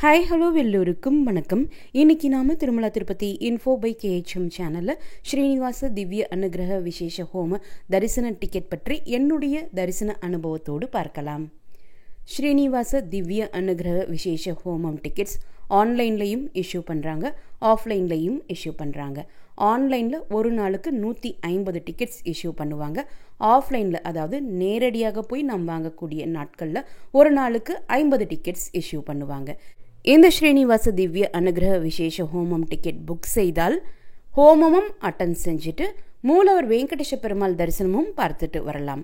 Hi hello எல்லோருக்கும் வணக்கம். இன்னைக்கு நாம Tirumala Tirupati info by KHM சேனல்ல ஸ்ரீனிவாச திவ்ய அனுகிரக விசேஷ ஹோம தரிசன டிக்கெட் பற்றி என்னுடைய தரிசன அனுபவத்தோடு பார்க்கலாம். ஸ்ரீனிவாச திவ்ய அனுகிரக விசேஷ ஹோமம் டிக்கெட்ஸ் ஆன்லைன்லையும் இஷ்யூ பண்ணுறாங்க, ஆஃப்லைன்லையும் இஷ்யூ பண்ணுறாங்க. ஆன்லைனில் ஒரு நாளுக்கு 150 டிக்கெட்ஸ் இஷ்யூ பண்ணுவாங்க. ஆஃப்லைனில் அதாவது நேரடியாக போய் நாம் வாங்கக்கூடிய நாட்களில் ஒரு நாளுக்கு 50 டிக்கெட்ஸ் இஷ்யூ பண்ணுவாங்க. இந்த ஸ்ரீனிவாச திவ்ய அனுகிரக விசேஷ ஹோமம் டிக்கெட் புக் செய்தால் ஹோமமும் அட்டன் செஞ்சுட்டு மூலவர் வெங்கடேஷ பெருமாள் தரிசனமும் பார்த்துட்டு வரலாம்.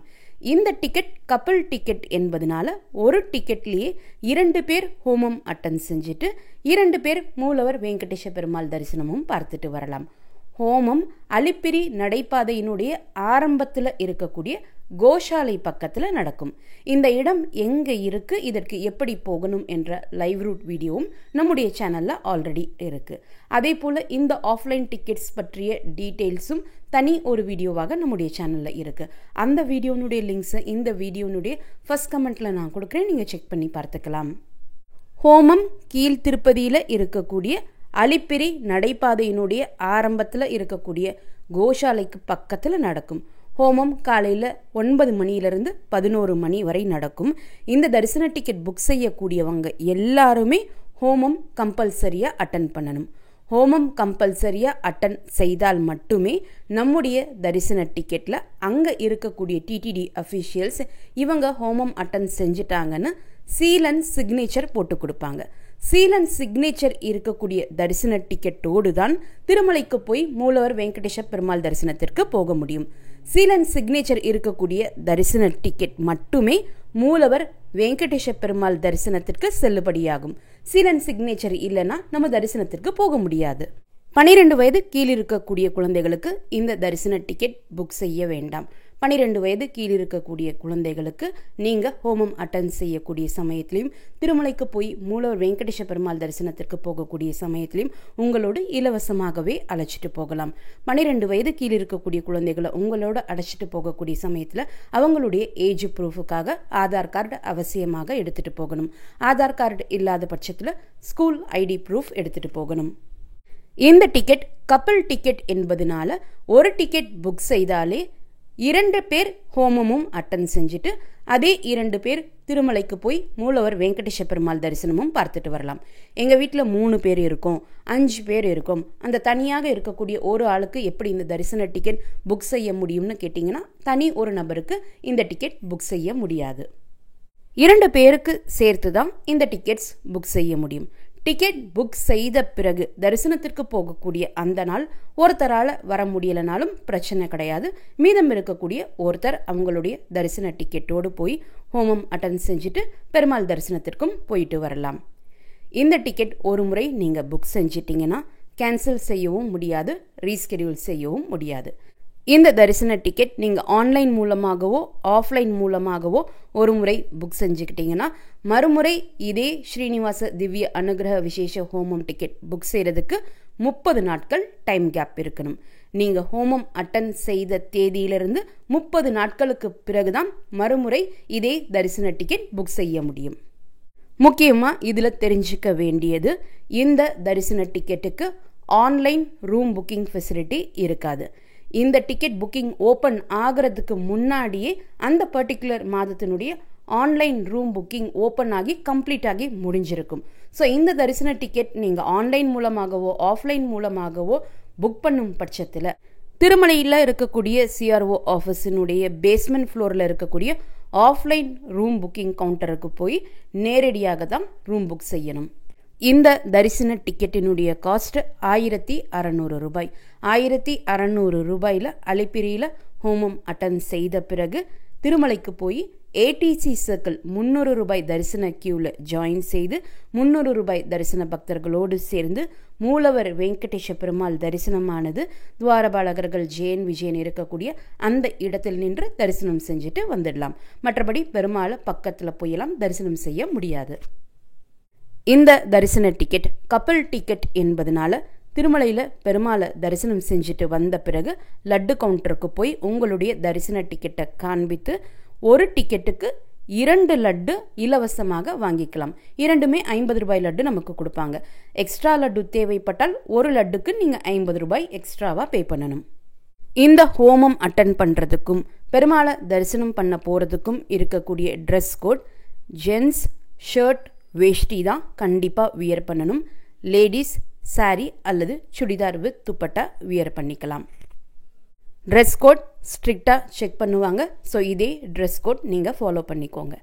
இந்த டிக்கெட் கப்பல் டிக்கெட் என்பதனால ஒரு டிக்கெட்லேயே 2 பேர் ஹோமம் அட்டன் செஞ்சுட்டு 2 பேர் மூலவர் வெங்கடேஷ பெருமாள் தரிசனமும் பார்த்துட்டு வரலாம். ஹோமம் அலிப்பிரி நடைபாதையினுடைய ஆரம்பத்தில் இருக்கக்கூடிய கோஷாலை பக்கத்தில் நடக்கும். இந்த இடம் எங்கே இருக்கு, இதற்கு எப்படி போகணும் என்ற லைவ் ரூட் வீடியோவும் நம்முடைய சேனலில் ஆல்ரெடி இருக்கு. அதே போல் இந்த ஆஃப்லைன் டிக்கெட்ஸ் பற்றிய டீட்டெயில்ஸும் தனி ஒரு வீடியோவாக நம்முடைய சேனலில் இருக்கு. அந்த வீடியோனுடைய லிங்க்ஸை இந்த வீடியோனுடைய ஃபர்ஸ்ட் கமெண்ட்டில் நான் கொடுக்குறேன், நீங்கள் செக் பண்ணி பார்த்துக்கலாம். ஹோமம் கீழ் திருப்பதியில் இருக்கக்கூடிய அலிப்பிரி நடைபாதையினுடைய ஆரம்பத்தில் இருக்கக்கூடிய கோஷாலைக்கு பக்கத்தில் நடக்கும். ஹோமம் காலையில் 9 மணியிலிருந்து 11 மணி வரை நடக்கும். இந்த தரிசன டிக்கெட் புக் செய்யக்கூடியவங்க எல்லாருமே ஹோமம் கம்பல்சரியாக அட்டன் பண்ணணும். ஹோமம் கம்பல்சரியாக அட்டன் செய்தால் மட்டுமே நம்முடைய தரிசன டிக்கெட்டில் அங்கே இருக்கக்கூடிய டிடிடி அஃபிஷியல்ஸ் இவங்க ஹோமம் அட்டன் செஞ்சிட்டாங்கன்னு சீல் அண்ட் சிக்னேச்சர் போட்டு கொடுப்பாங்க. சீல் அண்ட் சிக்னேச்சர் இருக்கக்கூடிய தரிசன டிக்கெட்டோடு தான் திருமலைக்கு போய் மூலவர் வெங்கடேஷ பெருமாள் தரிசனத்திற்கு போக முடியும். சீல் அண்ட் சிக்னேச்சர் இருக்கக்கூடிய தரிசன டிக்கெட் மட்டுமே மூலவர் வெங்கடேஷ பெருமாள் தரிசனத்திற்கு செல்லுபடியாகும். சீல் அண்ட் சிக்னேச்சர் இல்லைன்னா நம்ம தரிசனத்திற்கு போக முடியாது. 12 வயது கீழ் இருக்கக்கூடிய குழந்தைகளுக்கு இந்த தரிசன டிக்கெட் புக் செய்ய வேண்டாம். 12 வயது கீழ் இருக்கக்கூடிய குழந்தைகளுக்கு நீங்கள் ஹோமம் அட்டன் செய்யக்கூடிய சமயத்திலையும் திருமலைக்கு போய் மூலவர் வெங்கடேஷ பெருமாள் தரிசனத்திற்கு போகக்கூடிய சமயத்திலையும் உங்களோடு இலவசமாகவே அழைச்சிட்டு போகலாம். 12 வயது கீழ் இருக்கக்கூடிய குழந்தைகளை உங்களோட அழைச்சிட்டு போகக்கூடிய சமயத்தில் அவங்களுடைய ஏஜ் ப்ரூஃபுக்காக ஆதார் கார்டு அவசியமாக எடுத்துகிட்டு போகணும். ஆதார் கார்டு இல்லாத பட்சத்தில் ஸ்கூல் ஐடி ப்ரூஃப் எடுத்துகிட்டு போகணும். இந்த டிக்கெட் கப்பல் டிக்கெட் என்பதனால ஒரு டிக்கெட் புக் செய்தாலே 2 பேர் ஹோமமும் அட்டன் செஞ்சுட்டு அதே 2 பேர் திருமலைக்கு போய் மூலவர் வெங்கடேஷ பெருமாள் தரிசனமும் பார்த்துட்டு வரலாம். எங்கள் வீட்டில் 3 பேர் இருக்கோம், 5 பேர் இருக்கோம், அந்த தனியாக இருக்கக்கூடிய ஒரு ஆளுக்கு எப்படி இந்த தரிசன டிக்கெட் புக் செய்ய முடியும்னு கேட்டிங்கன்னா தனி ஒரு நபருக்கு இந்த டிக்கெட் புக் செய்ய முடியாது. 2 பேருக்கு சேர்த்து தான் இந்த டிக்கெட்ஸ் புக் செய்ய முடியும். டிக்கெட் புக் செய்த பிறகு தரிசனத்திற்கு போகக்கூடிய அந்த நாள் ஒருத்தரால் வர முடியலனாலும் பிரச்சனை கிடையாது. மீதம் இருக்கக்கூடிய ஒருத்தர் அவங்களுடைய தரிசன டிக்கெட்டோடு போய் ஹோமம் அட்டன் செஞ்சுட்டு பெருமாள் தரிசனத்திற்கும் போயிட்டு வரலாம். இந்த டிக்கெட் ஒரு முறை நீங்கள் புக் செஞ்சிட்டிங்கன்னா கேன்சல் செய்யவும் முடியாது, ரீஸ்கெடியூல் செய்யவும் முடியாது. இந்த தரிசன டிக்கெட் நீங்கள் ஆன்லைன் மூலமாகவோ ஆஃப்லைன் மூலமாகவோ ஒரு முறை புக் செஞ்சுக்கிட்டீங்கன்னா மறுமுறை இதே ஸ்ரீனிவாச திவ்ய அனுகிரக விசேஷ ஹோமம் டிக்கெட் புக் செய்கிறதுக்கு 30 நாட்கள் டைம் கேப் இருக்கணும். நீங்கள் ஹோமம் அட்டன் செய்த தேதியிலிருந்து 30 நாட்களுக்கு பிறகுதான் மறுமுறை இதே தரிசன டிக்கெட் புக் செய்ய முடியும். முக்கியமாக இதில் தெரிஞ்சுக்க வேண்டியது, இந்த தரிசன டிக்கெட்டுக்கு ஆன்லைன் ரூம் புக்கிங் ஃபெசிலிட்டி இருக்காது. இந்த டிக்கெட் புக்கிங் ஓப்பன் ஆகிறதுக்கு முன்னாடியே அந்த பர்டிகுலர் மாதத்தினுடைய ஆன்லைன் ரூம் புக்கிங் ஓப்பன் ஆகி கம்ப்ளீட் ஆகி முடிஞ்சிருக்கும். ஸோ இந்த தரிசன டிக்கெட் நீங்கள் ஆன்லைன் மூலமாகவோ ஆஃப்லைன் மூலமாகவோ புக் பண்ணும் பட்சத்தில் திருமலையில் இருக்கக்கூடிய CRO ஆஃபீஸினுடைய பேஸ்மெண்ட் ஃப்ளோரில் இருக்கக்கூடிய ஆஃப்லைன் ரூம் புக்கிங் கவுண்டருக்கு போய் நேரடியாக தான் ரூம் புக் செய்யணும். இந்த தரிசன டிக்கெட்டினுடைய காஸ்ட் 1600 ரூபாய். 1600 ரூபாயில் அலிப்பிரியில் ஹோமம் அட்டன் செய்த பிறகு திருமலைக்கு போய் ATC சர்க்கிள் 300 ரூபாய் தரிசன கியூவில் ஜாயின் செய்து 300 ரூபாய் தரிசன பக்தர்களோடு சேர்ந்து மூலவர் வெங்கடேஷ பெருமாள் தரிசனமானது துவாரபாலகர்கள் ஜெயன் விஜயன் இருக்கக்கூடிய அந்த இடத்தில் நின்று தரிசனம் செஞ்சுட்டு வந்துடலாம். மற்றபடி பெருமாளை பக்கத்தில் போயெல்லாம் தரிசனம் செய்ய முடியாது. இந்த தரிசன டிக்கெட் கப்பல் டிக்கெட் என்பதனால திருமலையில் பெருமாளை தரிசனம் செஞ்சுட்டு வந்த பிறகு லட்டு கவுண்டருக்கு போய் உங்களுடைய தரிசன டிக்கெட்டை காண்பித்து ஒரு டிக்கெட்டுக்கு 2 லட்டு இலவசமாக வாங்கிக்கலாம். இரண்டுமே 50 ரூபாய் லட்டு நமக்கு கொடுப்பாங்க. எக்ஸ்ட்ரா லட்டு தேவைப்பட்டால் 1 லட்டுக்கு நீங்கள் 50 ரூபாய் எக்ஸ்ட்ராவாக பே பண்ணணும். இந்த ஹோமம் அட்டன் பண்ணுறதுக்கும் பெருமாளை தரிசனம் பண்ண போகிறதுக்கும் இருக்கக்கூடிய ட்ரெஸ் கோட் ஜென்ஸ் ஷர்ட் வேஷ்டி தான் கண்டிப்பாக வியர் பண்ணணும். லேடிஸ் சாரி அல்லது சுடிதார் வித் துப்பட்டா வியர் பண்ணிக்கலாம். ட்ரெஸ் கோட் ஸ்ட்ரிக்டாக செக் பண்ணுவாங்க. ஸோ இதே ட்ரெஸ் கோட் நீங்கள் ஃபாலோ பண்ணிக்கோங்க.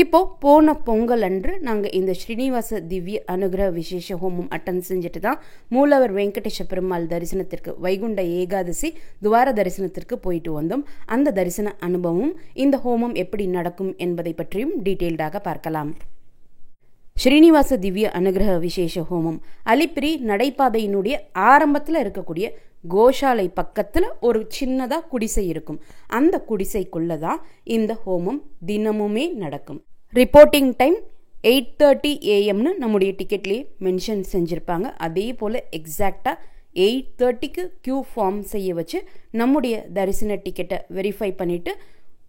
இப்போது போன பொங்கல் அன்று நாங்கள் இந்த ஸ்ரீனிவாச திவ்ய அனுகிரக விசேஷ ஹோமம் அட்டன் செஞ்சுட்டு தான் மூலவர் வெங்கடேஷ பெருமாள் தரிசனத்திற்கு வைகுண்ட ஏகாதசி துவார தரிசனத்திற்கு போயிட்டு வந்தோம். அந்த தரிசன அனுபவம் இந்த ஹோமம் எப்படி நடக்கும் என்பதை பற்றியும் டீட்டெயில்டாக பார்க்கலாம். ஸ்ரீனிவாச திவ்ய அனுகிரக விசேஷ ஹோமம் அலிப்பிரி நடைபாதையினுடைய ஆரம்பத்தில் இருக்கக்கூடிய கோஷாலை பக்கத்தில் ஒரு சின்னதாக குடிசை இருக்கும். அந்த குடிசைக்குள்ளே தான் இந்த ஹோமம் தினமுமே நடக்கும். ரிப்போர்ட்டிங் டைம் 8:30 AM நம்முடைய டிக்கெட்லேயே மென்ஷன் செஞ்சுருப்பாங்க. அதே போல் எக்ஸாக்டாக 8:30க்கு கியூ ஃபார்ம் செய்ய வச்சு நம்முடைய தரிசன டிக்கெட்டை வெரிஃபை பண்ணிவிட்டு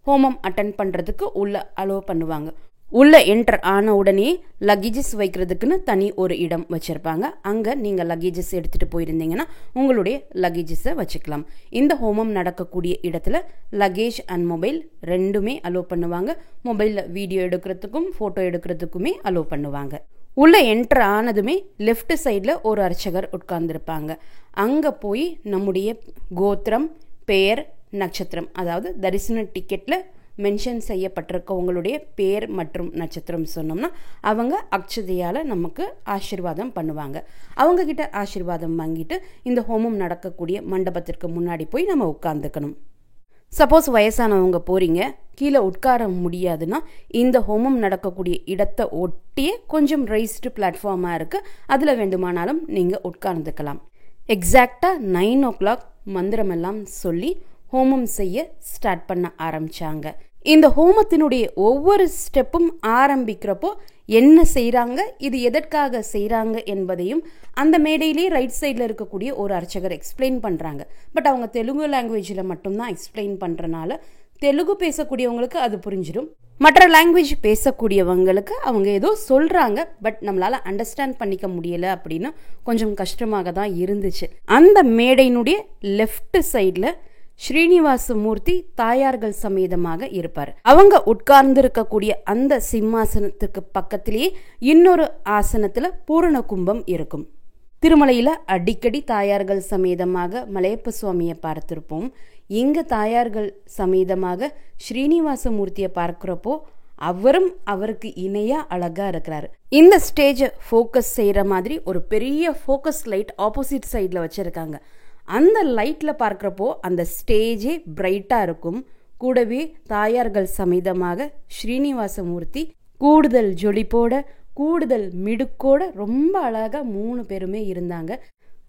ஹோமம் அட்டன் பண்ணுறதுக்கு உள்ளே அலோவ் பண்ணுவாங்க. உள்ளே என்டர் ஆன உடனே லக்கேஜஸ் வைக்கிறதுக்குன்னு தனி ஒரு இடம் வச்சுருப்பாங்க. அங்கே நீங்கள் லக்கேஜஸ் எடுத்துகிட்டு போயிருந்தீங்கன்னா உங்களுடைய லக்கேஜஸை வச்சுக்கலாம். இந்த ஹோமம் நடக்கக்கூடிய இடத்துல லக்கேஜ் அண்ட் மொபைல் ரெண்டுமே அலோவ் பண்ணுவாங்க. மொபைலில் வீடியோ எடுக்கிறதுக்கும் ஃபோட்டோ எடுக்கிறதுக்குமே அலோவ் பண்ணுவாங்க. உள்ளே என்டர் ஆனதுமே லெஃப்ட் சைடில் ஒரு அர்ச்சகர் உட்கார்ந்துருப்பாங்க. அங்கே போய் நம்முடைய கோத்திரம் பெயர் நட்சத்திரம் அதாவது தரிசன டிக்கெட்டில் மென்ஷன் செய்யப்பட்டிருக்கவங்களுடைய பேர் மற்றும் நட்சத்திரம் சொன்னோம்னா அவங்க அக்ஷதையால் நமக்கு ஆசீர்வாதம் பண்ணுவாங்க. அவங்கக்கிட்ட ஆசீர்வாதம் வாங்கிட்டு இந்த ஹோமம் நடக்கக்கூடிய மண்டபத்திற்கு முன்னாடி போய் நம்ம உட்கார்ந்துக்கணும். சப்போஸ் வயசானவங்க போகிறீங்க கீழே உட்கார முடியாதுன்னா இந்த ஹோமம் நடக்கக்கூடிய இடத்தை ஒட்டியே கொஞ்சம் ரைஸ்டு பிளாட்ஃபார்மாக இருக்குது. அதில் வேண்டுமானாலும் நீங்கள் உட்கார்ந்துக்கலாம். எக்ஸாக்டாக 9 o'clock மந்திரமெல்லாம் சொல்லி ஹோமம் செய்ய ஸ்டார்ட் பண்ண ஆரம்பிச்சாங்க. இந்த ஹோமத்தினுடைய ஒவ்வொரு ஸ்டெப்பும் ஆரம்பிக்கிறப்போ என்ன செய்கிறாங்க, இது எதற்காக செய்கிறாங்க என்பதையும் அந்த மேடையிலே ரைட் சைடில் இருக்கக்கூடிய ஒரு அர்ச்சகர் எக்ஸ்பிளைன் பண்ணுறாங்க. பட் அவங்க தெலுங்கு லாங்குவேஜில் மட்டும்தான் எக்ஸ்பிளைன் பண்ணுறனால தெலுங்கு பேசக்கூடியவங்களுக்கு அது புரிஞ்சிடும். மற்ற லாங்குவேஜ் பேசக்கூடியவங்களுக்கு அவங்க ஏதோ சொல்கிறாங்க பட் நம்மளால் அண்டர்ஸ்டாண்ட் பண்ணிக்க முடியலை அப்படின்னு கொஞ்சம் கஷ்டமாக தான் இருந்துச்சு. அந்த மேடையினுடைய லெஃப்ட் சைடில் ஸ்ரீனிவாச மூர்த்தி தாயார்கள் சமேதமாக இருப்பார். அவங்க உட்கார்ந்து இருக்கக்கூடிய அந்த சிம்மாசனத்துக்கு பக்கத்திலேயே இன்னொரு ஆசனத்துல பூரண கும்பம் இருக்கும். திருமலையில அடிக்கடி தாயார்கள் சமேதமாக மலையப்ப சுவாமியை பார்த்திருப்போம். இங்க தாயார்கள் சமேதமாக ஸ்ரீனிவாச மூர்த்தியை பார்க்கிறப்போ அவரும் அவருக்கு இணையா அழகா இருக்கிறாரு. இந்த ஸ்டேஜை ஃபோக்கஸ் செய்யற மாதிரி ஒரு பெரிய ஃபோக்கஸ் லைட் ஆப்போசிட் சைட்ல வச்சிருக்காங்க. அந்த லைட்டில் பார்க்குறப்போ அந்த ஸ்டேஜே பிரைட்டாக இருக்கும். கூடவே தாயார்கள் சமேதமாக ஸ்ரீனிவாசமூர்த்தி கூடுதல் ஜொலிப்போட கூடுதல் மிடுக்கோட ரொம்ப அழகாக 3 பேருமே இருந்தாங்க.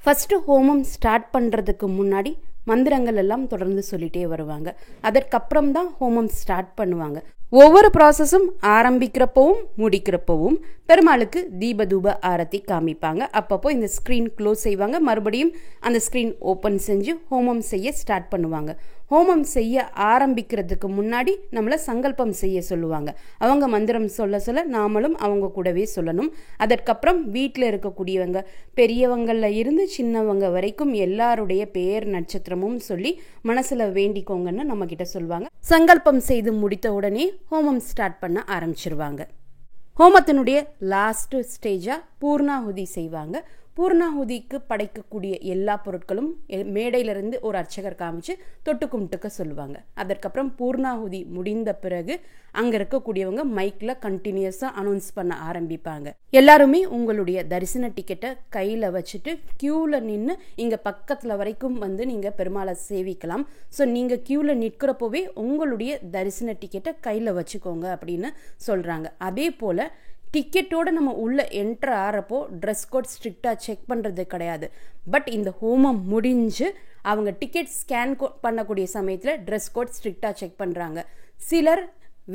ஃபஸ்ட்டு ஹோமம் ஸ்டார்ட் பண்ணுறதுக்கு முன்னாடி மந்திரங்கள் எல்லாம் தொடர்ந்து சொல்லிட்டே வருவாங்க. அதற்கப்புறம் தான் ஹோமம் ஸ்டார்ட் பண்ணுவாங்க. ஒவ்வொரு ப்ராசஸும் ஆரம்பிக்கிறப்பவும் முடிக்கிறப்பவும் பெருமாளுக்கு தீபதூப ஆரத்தி காமிப்பாங்க. அப்பப்போ இந்த ஸ்க்ரீன் க்ளோஸ் செய்வாங்க. மறுபடியும் அந்த ஸ்க்ரீன் ஓப்பன் செஞ்சு ஹோமம் செய்ய ஸ்டார்ட் பண்ணுவாங்க. ஹோமம் செய்ய ஆரம்பிக்கிறதுக்கு முன்னாடி நம்மளை சங்கல்பம் செய்ய சொல்லுவாங்க. அவங்க மந்திரம் சொல்ல சொல்ல நாமளும் அவங்க கூடவே சொல்லணும். அதற்கப்புறம் வீட்டில் இருக்கக்கூடியவங்க பெரியவங்களில் இருந்து சின்னவங்க வரைக்கும் எல்லாருடைய பெயர் நட்சத்திரமும் சொல்லி மனசில் வேண்டிக்கோங்கன்னு நம்ம கிட்ட சொல்லுவாங்க. சங்கல்பம் செய்து முடித்த உடனே ஹோமம் ஸ்டார்ட் பண்ண ஆரம்பிச்சிருவாங்க. ஹோமத்தினுடைய லாஸ்ட் ஸ்டேஜாக பூர்ணாகுதி செய்வாங்க. பூர்ணாகுதிக்கு படைக்கக்கூடிய எல்லா பொருட்களும் மேடையிலிருந்து ஒரு அர்ச்சகர் காமிச்சு தொட்டு கும்பிட்டுக்க சொல்லுவாங்க. அதற்கப்புறம் பூர்ணாகுதி முடிந்த பிறகு அங்கே இருக்கக்கூடியவங்க மைக்கில் கண்டினியூஸாக அனௌன்ஸ் பண்ண ஆரம்பிப்பாங்க. எல்லாருமே உங்களுடைய தரிசன டிக்கெட்டை கையில் வச்சுட்டு க்யூவில் நின்று இங்கே பக்கத்தில் வரைக்கும் வந்து நீங்கள் பெருமாளை சேவிக்கலாம். ஸோ நீங்கள் க்யூவில் நிற்கிறப்போவே உங்களுடைய தரிசன டிக்கெட்டை கையில் வச்சுக்கோங்க அப்படின்னு சொல்கிறாங்க. அதே போல் டிக்கெட்டோடு நம்ம உள்ளே என்ட்ரு ஆகிறப்போ ட்ரெஸ் கோட் ஸ்ட்ரிக்டாக செக் பண்ணுறது கிடையாது. பட் இந்த ஹோமம் முடிஞ்சு அவங்க டிக்கெட் ஸ்கேன் பண்ணக்கூடிய சமயத்தில் ட்ரெஸ் கோட் ஸ்ட்ரிக்டாக செக் பண்ணுறாங்க. சிலர்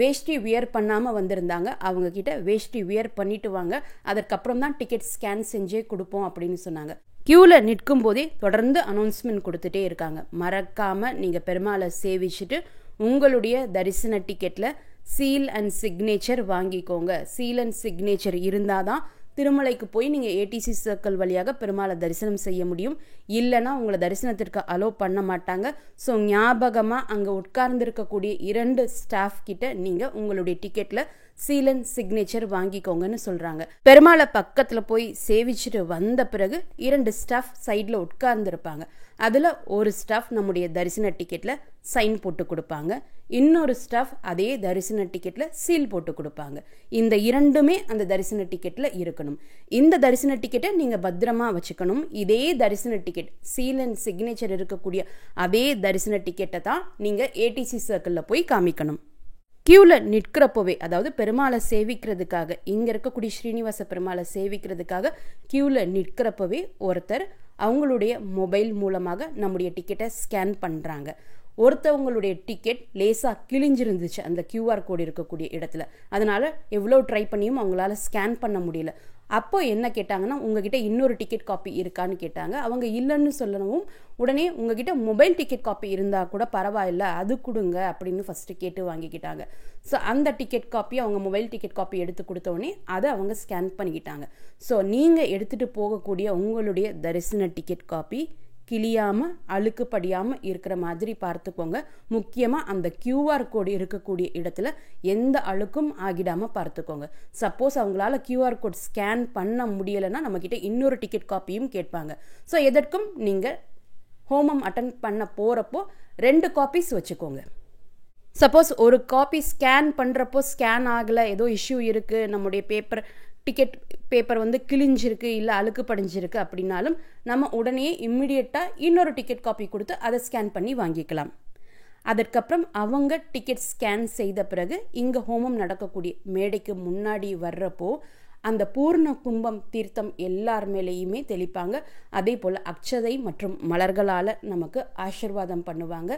வேஷ்டி வியர் பண்ணாமல் வந்திருந்தாங்க. அவங்கக்கிட்ட வேஷ்டி வியர் பண்ணிட்டு வாங்க, அதற்கப்புறம் தான் டிக்கெட் ஸ்கேன் செஞ்சே கொடுப்போம் அப்படின்னு சொன்னாங்க. க்யூவில் நிற்கும் போதே தொடர்ந்து அனௌன்ஸ்மெண்ட் கொடுத்துட்டே இருக்காங்க. மறக்காமல் நீங்கள் பெருமாளை சேவிச்சுட்டு உங்களுடைய தரிசன டிக்கெட்டில் சீல் அண்ட் சிக்னேச்சர் வாங்கிக்கோங்க. சீல் அண்ட் சிக்னேச்சர் இருந்தால் தான் திருமலைக்கு போய் நீங்கள் ஏடிசி சர்க்கிள் வழியாக பெருமாளை தரிசனம் செய்ய முடியும். இல்லைன்னா உங்களை தரிசனத்திற்கு அலோவ் பண்ண மாட்டாங்க. ஸோ ஞாபகமாக அங்கே உட்கார்ந்துருக்கக்கூடிய 2 ஸ்டாஃப் கிட்ட நீங்கள் உங்களுடைய டிக்கெட்டில் சீல் அண்ட் சிக்னேச்சர் வாங்கிக்கோங்கன்னு சொல்கிறாங்க. பெருமாளை பக்கத்தில் போய் சேவிச்சுட்டு வந்த பிறகு 2 ஸ்டாஃப் சைடில் உட்கார்ந்துருப்பாங்க. அதில் ஒரு ஸ்டாஃப் நம்முடைய தரிசன டிக்கெட்டில் சைன் போட்டு கொடுப்பாங்க. இன்னொரு ஸ்டாஃப் அதே தரிசன டிக்கெட்டில் சீல் போட்டு கொடுப்பாங்க. இந்த 2மே அந்த தரிசன டிக்கெட்டில் இருக்கணும். இந்த தரிசன டிக்கெட்டை நீங்கள் பத்திரமா வச்சுக்கணும். இதே தரிசன டிக்கெட் சீல் அண்ட் சிக்னேச்சர் இருக்கக்கூடிய அதே தரிசன டிக்கெட்டை தான் நீங்கள் ஏடிசி சர்க்கிளில் போய் காமிக்கணும். கியூவில் நிற்கிறப்போவே, அதாவது பெருமாளை சேவிக்கிறதுக்காக, இங்கே இருக்கக்கூடிய ஸ்ரீனிவாச பெருமாளை சேவிக்கிறதுக்காக கியூவில் நிற்கிறப்பவே ஒருத்தர் அவங்களுடைய மொபைல் மூலமாக நம்முடைய டிக்கெட்டை ஸ்கேன் பண்ணுறாங்க. ஒருத்தவங்களுடைய டிக்கெட் லேசாக கிழிஞ்சிருந்துச்சு அந்த கியூஆர் கோடு இருக்கக்கூடிய இடத்துல. அதனால எவ்வளோ ட்ரை பண்ணியும் அவங்களால ஸ்கேன் பண்ண முடியல. அப்போ என்ன கேட்டாங்கன்னா, உங்ககிட்ட இன்னொரு டிக்கெட் காப்பி இருக்கான்னு கேட்டாங்க. அவங்க இல்லைன்னு சொல்லவும் உடனே உங்ககிட்ட மொபைல் டிக்கெட் காப்பி இருந்தால் கூட பரவாயில்ல, அது கொடுங்க அப்படின்னு ஃபஸ்ட்டு கேட்டு வாங்கிக்கிட்டாங்க. ஸோ அந்த டிக்கெட் காப்பி, அவங்க மொபைல் டிக்கெட் காப்பி எடுத்து கொடுத்தோடனே அதை அவங்க ஸ்கேன் பண்ணிக்கிட்டாங்க. ஸோ நீங்கள் எடுத்துகிட்டு போகக்கூடிய உங்களுடைய தரிசன டிக்கெட் காப்பி கிளியாமல் அழுக்கு படியாமல் இருக்கிற மாதிரி பார்த்துக்கோங்க. முக்கியமாக அந்த கியூஆர் கோடு இருக்கக்கூடிய இடத்துல எந்த அழுக்கும் ஆகிடாமல் பார்த்துக்கோங்க. சப்போஸ் அவங்களால கியூஆர் கோட் ஸ்கேன் பண்ண முடியலைன்னா நம்மக்கிட்ட இன்னொரு டிக்கெட் காப்பியும் கேட்பாங்க. ஸோ எதற்கும் நீங்கள் ஹோமம் அட்டன் பண்ண போகிறப்போ 2 காப்பீஸ் வச்சுக்கோங்க. சப்போஸ் ஒரு காப்பி ஸ்கேன் பண்ணுறப்போ ஸ்கேன் ஆகலை, ஏதோ இஷ்யூ இருக்குது, நம்முடைய டிக்கெட் பேப்பர் கிழிஞ்சிருக்கு, இல்லை அழுக்கு படிஞ்சிருக்கு அப்படின்னாலும் நம்ம உடனே இம்மிடியட்டாக இன்னொரு டிக்கெட் காப்பி கொடுத்து அதை ஸ்கேன் பண்ணி வாங்கிக்கலாம். அதற்கப்புறம் அவங்க டிக்கெட் ஸ்கேன் செய்த பிறகு இங்கே ஹோமம் நடக்கக்கூடிய மேடைக்கு முன்னாடி வர்றப்போ அந்த பூர்ண கும்பம் தீர்த்தம் எல்லார் மேலேயுமே தெளிப்பாங்க. அதே போல் அக்ஷதை மற்றும் மலர்களால் நமக்கு ஆசீர்வாதம் பண்ணுவாங்க.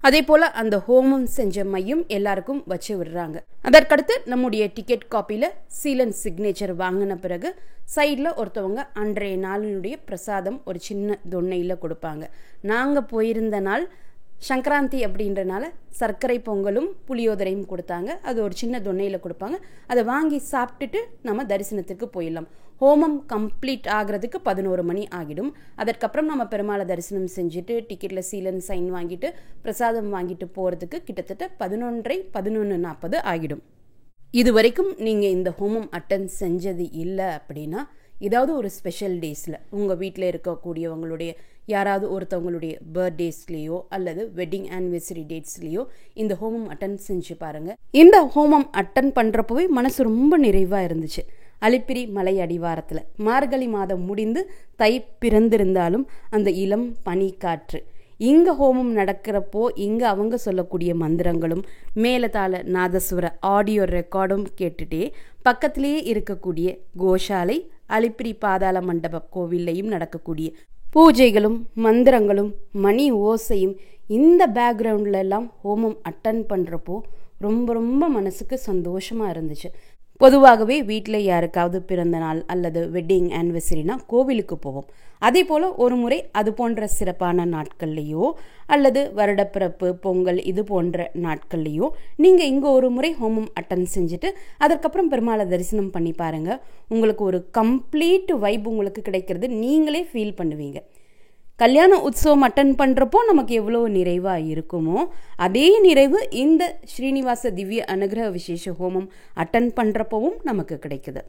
அதே போல் அந்த ஹோமம் செஞ்ச மையும் எல்லாருக்கும் வச்சு விடுறாங்க. அதற்கடுத்து நம்முடைய டிக்கெட் காப்பியில் சீல் அண்ட் சிக்னேச்சர் வாங்கின பிறகு சைடில் ஒருத்தவங்க அன்றைய நாளினுடைய பிரசாதம் ஒரு சின்ன தொன்னையில் கொடுப்பாங்க. நாங்கள் போயிருந்த நாள் சங்கராந்தி அப்படின்றனால சர்க்கரை பொங்கலும் புளியோதரையும் கொடுத்தாங்க. அது ஒரு சின்ன தொன்னையில் கொடுப்பாங்க. அதை வாங்கி சாப்பிட்டுட்டு நம்ம தரிசனத்துக்கு போயிடலாம். ஹோமம் கம்ப்ளீட் ஆகிறதுக்கு 11 மணி ஆகிடும். அதற்கப்புறம் நம்ம பெருமாளை தரிசனம் செஞ்சுட்டு டிக்கெட்டில் சீலன் சைன் வாங்கிட்டு பிரசாதம் வாங்கிட்டு போகிறதுக்கு கிட்டத்தட்ட 11:40 ஆகிடும். இது வரைக்கும் நீங்கள் இந்த ஹோமம் அட்டன் செஞ்சது இல்லை அப்படின்னா, ஏதாவது ஒரு ஸ்பெஷல் டேஸில் உங்கள் வீட்டில் இருக்கக்கூடியவங்களுடைய யாராவது ஒருத்தவங்களுடைய பர்த்டேஸ்லேயோ அல்லது வெட்டிங் ஆனிவர்சரி டேட்ஸ்லேயோ இந்த ஹோமம் அட்டன் செஞ்சு பாருங்கள். இந்த ஹோமம் அட்டன் பண்ணுறப்பவே மனசு ரொம்ப நிறைவாக இருந்துச்சு. அலிப்பிரி மலை அடிவாரத்தில் மார்கழி மாதம் முடிந்து தை பிறந்திருந்தாலும் அந்த இளம் பனி காற்று, இங்கே ஹோமம் நடக்கிறப்போ இங்கே அவங்க சொல்லக்கூடிய மந்திரங்களும் மேலதாள நாதஸ்வர ஆடியோ ரெக்கார்டும் கேட்டுட்டே பக்கத்திலேயே இருக்கக்கூடிய கோஷாலை அலிப்பிரி பாதாள மண்டப கோவில்லையும் நடக்கக்கூடிய பூஜைகளும் மந்திரங்களும் மணி ஓசையும் இந்த பேக்ரவுண்டில் எல்லாம் ஹோமம் அட்டன் பண்ணுறப்போ ரொம்ப ரொம்ப மனசுக்கு சந்தோஷமாக இருந்துச்சு. பொதுவாகவே வீட்டில் யாருக்காவது பிறந்த நாள் அல்லது வெட்டிங் ஆனிவர்சரினா கோவிலுக்கு போவோம். அதே போல் ஒரு முறை அது போன்ற சிறப்பான நாட்கள்லையோ அல்லது வருடப்பிறப்பு பொங்கல் இது போன்ற நாட்கள்லையோ நீங்கள் இங்கே ஒரு முறை ஹோமம் அட்டன் செஞ்சுட்டு அதற்கப்புறம் பெருமாளை தரிசனம் பண்ணி பாருங்கள். உங்களுக்கு ஒரு கம்ப்ளீட் வைப் உங்களுக்கு கிடைக்கிறது நீங்களே ஃபீல் பண்ணுவீங்க. கல்யாண உற்சவம் அட்டன் பண்ணுறப்போ நமக்கு எவ்வளோ நிறைவாக இருக்குமோ அதே நிறைவு இந்த ஸ்ரீனிவாச திவ்ய அனுகிரக விசேஷ ஹோமம் அட்டன் பண்ணுறப்பவும் நமக்கு கிடைக்குது.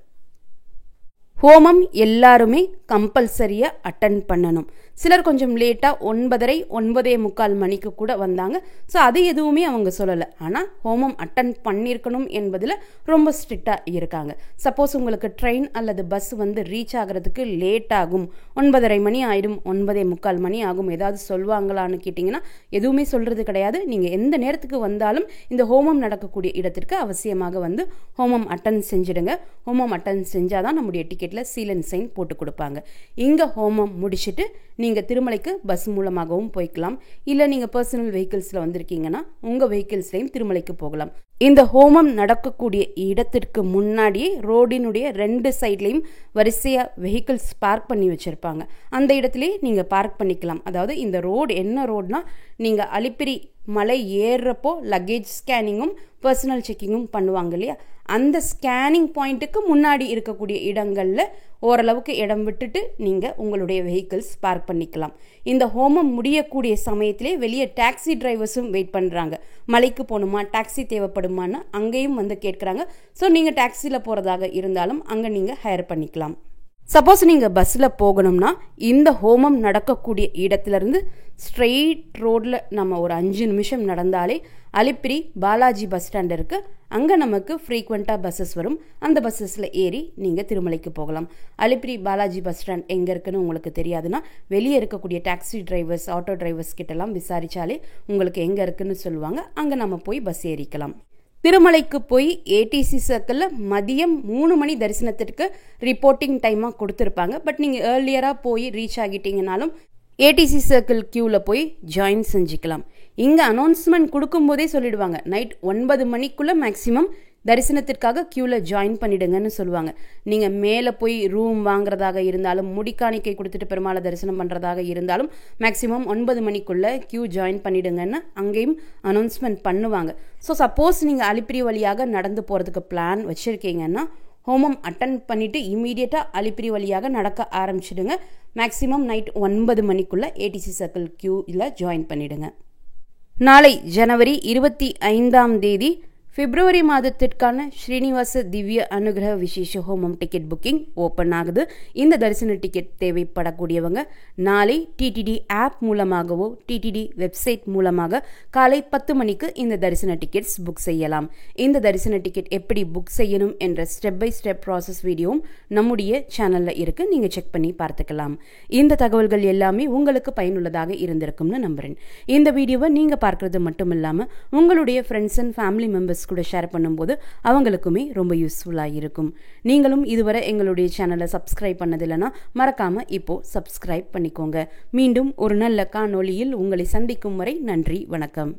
ஹோமம் எல்லாருமே கம்பல்சரியாக அட்டன் பண்ணணும். சிலர் கொஞ்சம் லேட்டாக 9:30 9:45 மணிக்கு கூட வந்தாங்க. ஸோ அது எதுவுமே அவங்க சொல்லலை. ஆனால் ஹோமம் அட்டன் பண்ணியிருக்கணும் என்பதில் ரொம்ப ஸ்ட்ரிக்டாக இருக்காங்க. சப்போஸ் உங்களுக்கு ட்ரெயின் அல்லது பஸ் ரீச் ஆகிறதுக்கு லேட் ஆகும், 9:30 மணி ஆகிடும், 9:45 மணி ஆகும், ஏதாவது சொல்லுவாங்களான்னு கேட்டிங்கன்னா எதுவுமே சொல்கிறது கிடையாது. நீங்கள் எந்த நேரத்துக்கு வந்தாலும் இந்த ஹோமம் நடக்கக்கூடிய இடத்திற்கு அவசியமாக ஹோமம் அட்டன் செஞ்சிடுங்க. ஹோமம் அட்டன் செஞ்சால் தான் நம்முடைய டிக்கெட்டில் சீல் அண்ட் சைன் போட்டு கொடுப்பாங்க. இங்கே ஹோமம் முடிச்சுட்டு நீங்கள் திருமலைக்கு பஸ் மூலமாகவும் போய்க்கலாம். இல்லை நீங்கள் பர்சனல் வெஹிக்கிள்ஸில் வந்திருக்கீங்கன்னா உங்கள் வெஹிக்கிள்ஸ்லையும் திருமலைக்கு போகலாம். இந்த ஹோமம் நடக்கக்கூடிய இடத்திற்கு முன்னாடியே ரோடினுடைய 2 சைட்லையும் வரிசையாக வெஹிக்கிள்ஸ் பார்க் பண்ணி வச்சுருப்பாங்க. அந்த இடத்துலையே நீங்கள் பார்க் பண்ணிக்கலாம். அதாவது இந்த ரோடு என்ன ரோடுனா, நீங்கள் அலிப்பிரி மலை ஏறுறப்போ லக்கேஜ் ஸ்கேனிங்கும் பர்சனல் செக்கிங்கும் பண்ணுவாங்க இல்லையா, அந்த ஸ்கேனிங் பாயிண்ட்டுக்கு முன்னாடி இருக்கக்கூடிய இடங்களில் ஓரளவுக்கு இடம் விட்டுட்டு நீங்கள் உங்களுடைய வெஹிக்கிள்ஸ் பார்க் பண்ணிக்கலாம். இந்த ஹோமம் முடியக்கூடிய சமயத்திலே வெளியே டாக்ஸி டிரைவர்ஸும் வெயிட் பண்ணுறாங்க. மலைக்கு போகணுமா, டாக்ஸி தேவைப்படுமான்னு அங்கேயும் வந்து கேட்குறாங்க. ஸோ நீங்கள் டாக்ஸியில் போகிறதாக இருந்தாலும் அங்கே நீங்கள் ஹையர் பண்ணிக்கலாம். சப்போஸ் நீங்கள் பஸ்ஸில் போகணும்னா இந்த ஹோமம் நடக்கக்கூடிய இடத்துலேருந்து ஸ்ட்ரெயிட் ரோடில் நம்ம ஒரு 5 நிமிஷம் நடந்தாலே அலிப்பிரி பாலாஜி பஸ் ஸ்டாண்ட் இருக்குது. அங்கே நமக்கு ஃப்ரீக்வெண்ட்டாக பஸ்ஸஸ் வரும். அந்த பஸ்ஸஸில் ஏறி நீங்கள் திருமலைக்கு போகலாம். அலிப்பிரி பாலாஜி பஸ் ஸ்டாண்ட் எங்கே இருக்குன்னு உங்களுக்கு தெரியாதுன்னா வெளியே இருக்கக்கூடிய டாக்ஸி டிரைவர்ஸ், ஆட்டோ டிரைவர்ஸ் கிட்டலாம் விசாரித்தாலே உங்களுக்கு எங்கே இருக்குன்னு சொல்லுவாங்க. அங்கே நம்ம போய் பஸ் ஏறிக்கலாம். திருமலைக்கு போய் ஏடிசி சர்க்கிளில் மதியம் 3 மணி தரிசனத்திற்கு ரிப்போர்ட்டிங் டைமாக கொடுத்துருப்பாங்க. பட் நீங்கள் ஏர்லியராக போய் ரீச் ஆகிட்டீங்கனாலும் ஏடிசி சர்க்கிள் கியூவில் போய் ஜாயின் செஞ்சுக்கலாம். இங்கே அனௌன்ஸ்மெண்ட் கொடுக்கும்போதே சொல்லிடுவாங்க, நைட் 9 மணிக்குள்ளே மேக்ஸிமம் தரிசனத்திற்காக கியூவில் ஜாயின் பண்ணிடுங்கன்னு சொல்லுவாங்க. நீங்கள் மேலே போய் ரூம் வாங்குறதாக இருந்தாலும், முடிக்காணிக்கை கொடுத்துட்டு பெருமாளை தரிசனம் பண்ணுறதாக இருந்தாலும் மேக்ஸிமம் 9 மணிக்குள்ளே கியூ ஜாயின் பண்ணிடுங்கன்னு அங்கேயும் அனௌன்ஸ்மெண்ட் பண்ணுவாங்க. ஸோ சப்போஸ் நீங்கள் அலிப்பிரி வழியாக நடந்து போகிறதுக்கு பிளான் வச்சுருக்கீங்கன்னா ஹோமம் அட்டன் பண்ணிவிட்டு இமீடியட்டாக அலிப்பிரி வழியாக நடக்க ஆரம்பிச்சிடுங்க. மேக்ஸிமம் நைட் 9 மணிக்குள்ளே ஏடிசி சர்க்கிள் கியூவில் ஜாயின் பண்ணிடுங்க. நாளை ஜனவரி 25ஆம் தேதி பிப்ரவரி மாதத்திற்கான ஸ்ரீனிவாச திவ்ய அனுகிரக விசேஷ ஹோமம் டிக்கெட் புக்கிங் ஓப்பன் ஆகுது. இந்த தரிசன டிக்கெட் தேவைப்படக்கூடியவங்க நாளை டிடிடி ஆப் மூலமாகவோ டிடிடி வெப்சைட் மூலமாக காலை 10 மணிக்கு இந்த தரிசன டிக்கெட்ஸ் புக் செய்யலாம். இந்த தரிசன டிக்கெட் எப்படி புக் செய்யணும் என்ற ஸ்டெப் பை ஸ்டெப் ப்ராசஸ் வீடியோவும் நம்முடைய சேனலில் இருக்குது. நீங்கள் செக் பண்ணி பார்த்துக்கலாம். இந்த தகவல்கள் எல்லாமே உங்களுக்கு பயனுள்ளதாக இருந்திருக்கும்னு நம்புகிறேன். இந்த வீடியோவை நீங்கள் பார்க்குறது மட்டும் இல்லாமல் உங்களுடைய ஃப்ரெண்ட்ஸ் அண்ட் ஃபேமிலி மெம்பர்ஸ் கூட ஷேர் பண்ணும்போது அவங்களுக்குமே ரொம்ப யூஸ்ஃபுல்லாக இருக்கும். நீங்களும் இதுவரை எங்களுடைய சேனலை சப்ஸ்கிரைப் பண்ணதில்லைன்னா மறக்காமல் இப்போ சப்ஸ்கிரைப் பண்ணிக்கோங்க. மீண்டும் ஒரு நல்ல காணொளியில் உங்களை சந்திக்கும் வரை நன்றி, வணக்கம்.